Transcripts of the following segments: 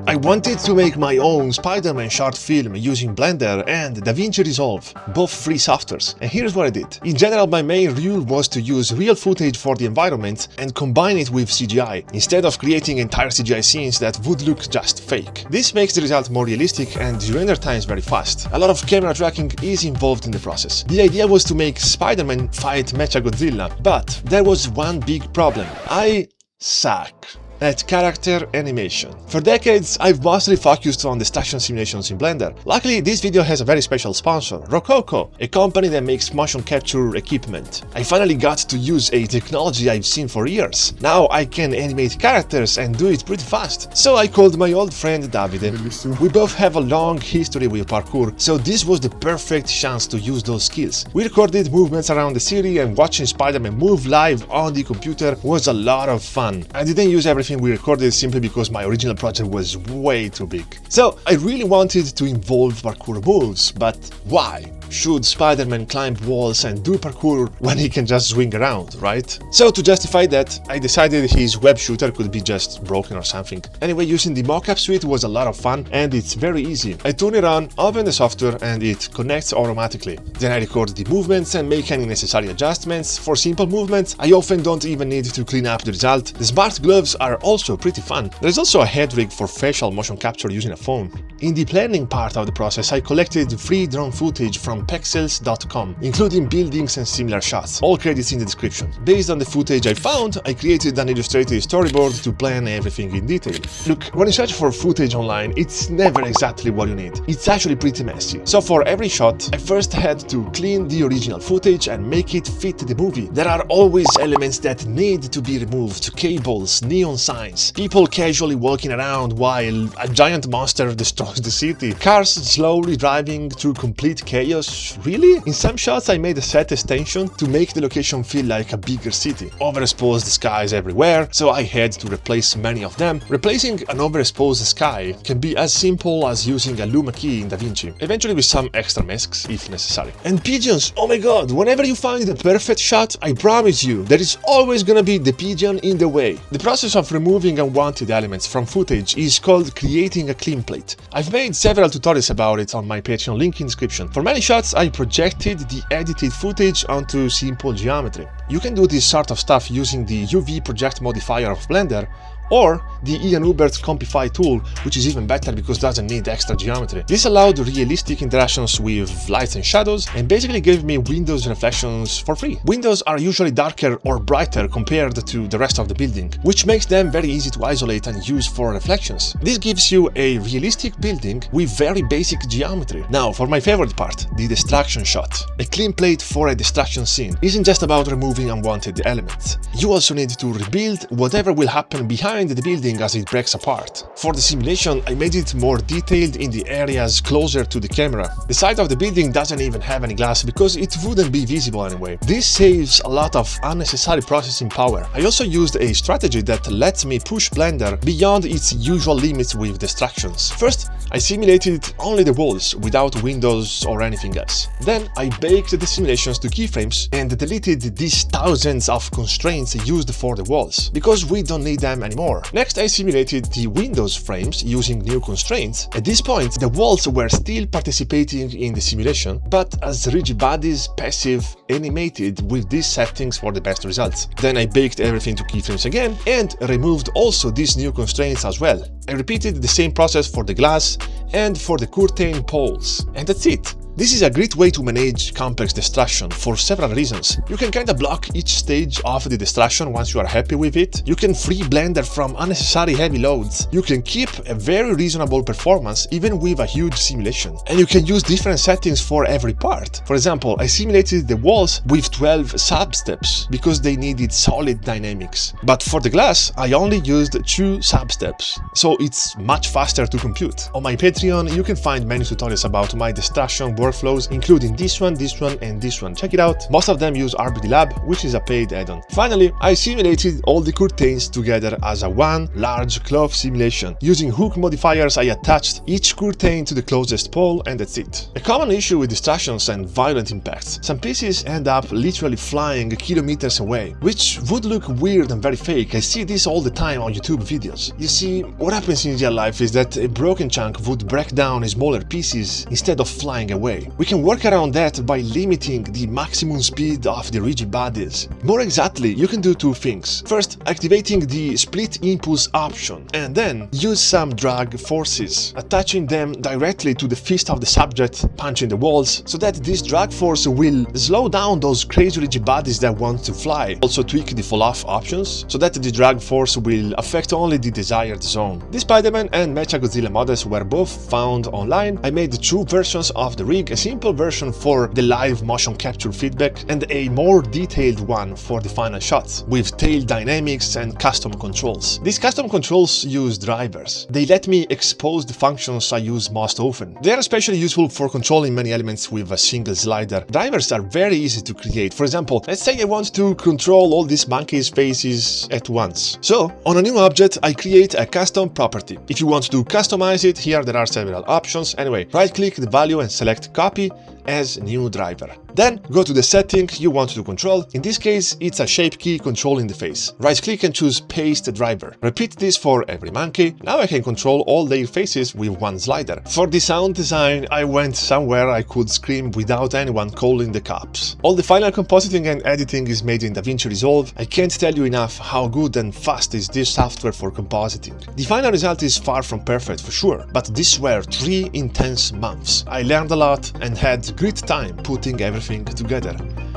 I wanted to make my own Spiderman short film using Blender and Vinci Resolve, both free softwares, and here's what I did. In general, my main rule was to use real footage for the environment and combine it with CGI, instead of creating entire CGI scenes that would look just fake. This makes the result more realistic and the render times very fast. A lot of camera tracking is involved in the process. The idea was to make Spiderman fight MechaGodzilla, but there was one big problem. I suck at character animation. For decades, I've mostly focused on destruction simulations in Blender. Luckily, this video has a very special sponsor, Rokoko, a company that makes motion capture equipment. I finally got to use a technology I've seen for years. Now I can animate characters and do it pretty fast. So I called my old friend Davide. We both have a long history with parkour, so this was the perfect chance to use those skills. We recorded movements around the city, and watching Spiderman move live on the computer was a lot of fun. I didn't use everything we recorded simply because my original project was way too big. So I really wanted to involve parkour moves, but why should Spiderman climb walls and do parkour when he can just swing around, right? So to justify that, I decided his web shooter could be just broken or something. Anyway, using the mockup suite was a lot of fun and it's very easy. I turn it on, open the software, and it connects automatically. Then I record the movements and make any necessary adjustments. For simple movements, I often don't even need to clean up the result. The smart gloves are also pretty fun. There's also a head rig for facial motion capture using a phone. In the planning part of the process, I collected free drone footage from pexels.com, including buildings and similar shots. All credits in the description. Based on the footage I found, I created an illustrated storyboard to plan everything in detail. Look, when you search for footage online, it's never exactly what you need. It's actually pretty messy. So for every shot, I first had to clean the original footage and make it fit the movie. There are always elements that need to be removed: cables, neon signs, people casually walking around while a giant monster destroys the city, cars slowly driving through complete chaos. Really? In some shots I made a set extension to make the location feel like a bigger city. Overexposed skies everywhere, so I had to replace many of them. Replacing an overexposed sky can be as simple as using a luma key in DaVinci, eventually with some extra masks if necessary. And pigeons! Oh my god, whenever you find the perfect shot, I promise you, there is always gonna be the pigeon in the way. The process of removing unwanted elements from footage is called creating a clean plate. I've made several tutorials about it on my Patreon, link in description. For many shots, I projected the edited footage onto simple geometry. You can do this sort of stuff using the UV project modifier of Blender, or the Ian Hubert compify tool, which is even better because it doesn't need extra geometry. This allowed realistic interactions with lights and shadows and basically gave me windows reflections for free. Windows are usually darker or brighter compared to the rest of the building, which makes them very easy to isolate and use for reflections. This gives you a realistic building with very basic geometry. Now for my favorite part, the destruction shot. A clean plate for a destruction scene isn't just about removing unwanted elements. You also need to rebuild whatever will happen behind the building as it breaks apart. For the simulation, I made it more detailed in the areas closer to the camera. The side of the building doesn't even have any glass because it wouldn't be visible anyway. This saves a lot of unnecessary processing power. I also used a strategy that lets me push Blender beyond its usual limits with destructions. First, I simulated only the walls without windows or anything else. Then I baked the simulations to keyframes and deleted these thousands of constraints used for the walls, because we don't need them anymore. Next, I simulated the Windows frames using new constraints. At this point, the walls were still participating in the simulation, but as rigid bodies, passive, animated with these settings for the best results. Then I baked everything to keyframes again and removed also these new constraints as well. I repeated the same process for the glass and for the curtain poles. And that's it. This is a great way to manage complex destruction for several reasons. You can kinda block each stage of the destruction once you are happy with it. You can free Blender from unnecessary heavy loads. You can keep a very reasonable performance even with a huge simulation. And you can use different settings for every part. For example, I simulated the walls with 12 sub-steps because they needed solid dynamics. But for the glass, I only used 2 sub-steps, so it's much faster to compute. On my Patreon, you can find many tutorials about my destruction workflows, including this one, and this one. Check it out. Most of them use RBD Lab, which is a paid add-on. Finally, I simulated all the curtains together as a one large cloth simulation. Using hook modifiers, I attached each curtain to the closest pole, and that's it. A common issue with distractions and violent impacts. Some pieces end up literally flying kilometers away, which would look weird and very fake. I see this all the time on YouTube videos. You see, what happens in real life is that a broken chunk would break down in smaller pieces instead of flying away. We can work around that by limiting the maximum speed of the rigid bodies. More exactly, you can do two things. First, activating the split impulse option, and then use some drag forces, attaching them directly to the fist of the subject, punching the walls, so that this drag force will slow down those crazy rigid bodies that want to fly. Also tweak the fall-off options, so that the drag force will affect only the desired zone. The Spiderman and MechaGodzilla models were both found online. I made two versions of the rig, a simple version for the live motion capture feedback, and a more detailed one for the final shots, with tail dynamics and custom controls. These custom controls use drivers. They let me expose the functions I use most often. They are especially useful for controlling many elements with a single slider. Drivers are very easy to create. For example, let's say I want to control all these monkeys' faces at once. So, on a new object, I create a custom property. If you want to customize it, here there are several options. Anyway, right-click the value and select Copy as New Driver. Then go to the setting you want to control. In this case, it's a shape key controlling the face. Right-click and choose Paste Driver. Repeat this for every monkey. Now I can control all their faces with one slider. For the sound design, I went somewhere I could scream without anyone calling the cops. All the final compositing and editing is made in Vinci Resolve. I can't tell you enough how good and fast is this software for compositing. The final result is far from perfect for sure, but these were 3 intense months. I learned a lot and had great time putting everything together.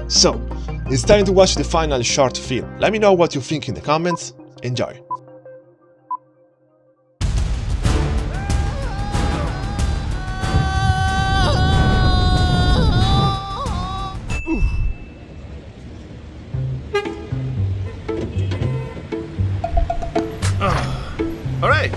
So, it's time to watch the final short film. Let me know what you think in the comments. Enjoy! All right.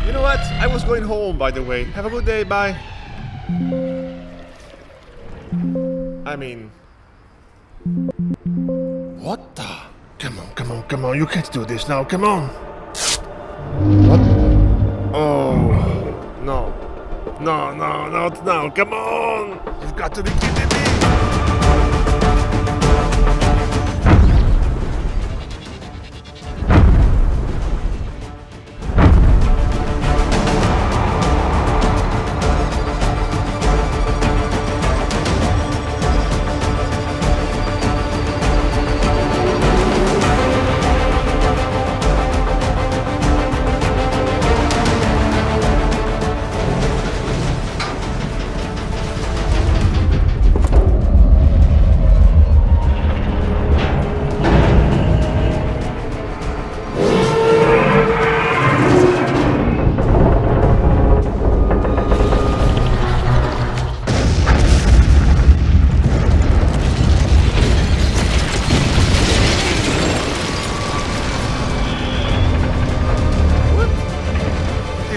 You know what? I was going home, by the way. Have a good day, bye. I mean... What the? Come on, you can't do this now, come on! What? Oh... No. No, not now, come on! You've got to be kidding me!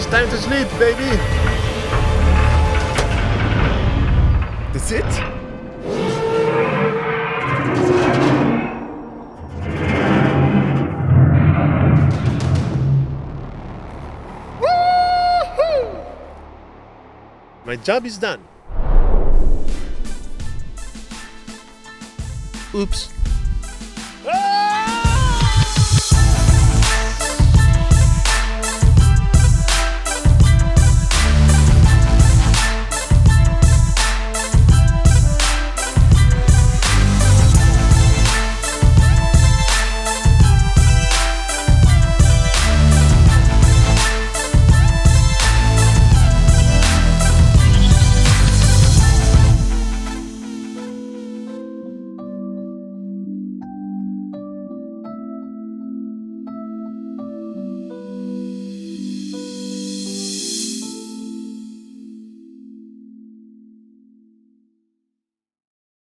Time to sleep, baby! That's it? Woo-hoo! My job is done. Oops.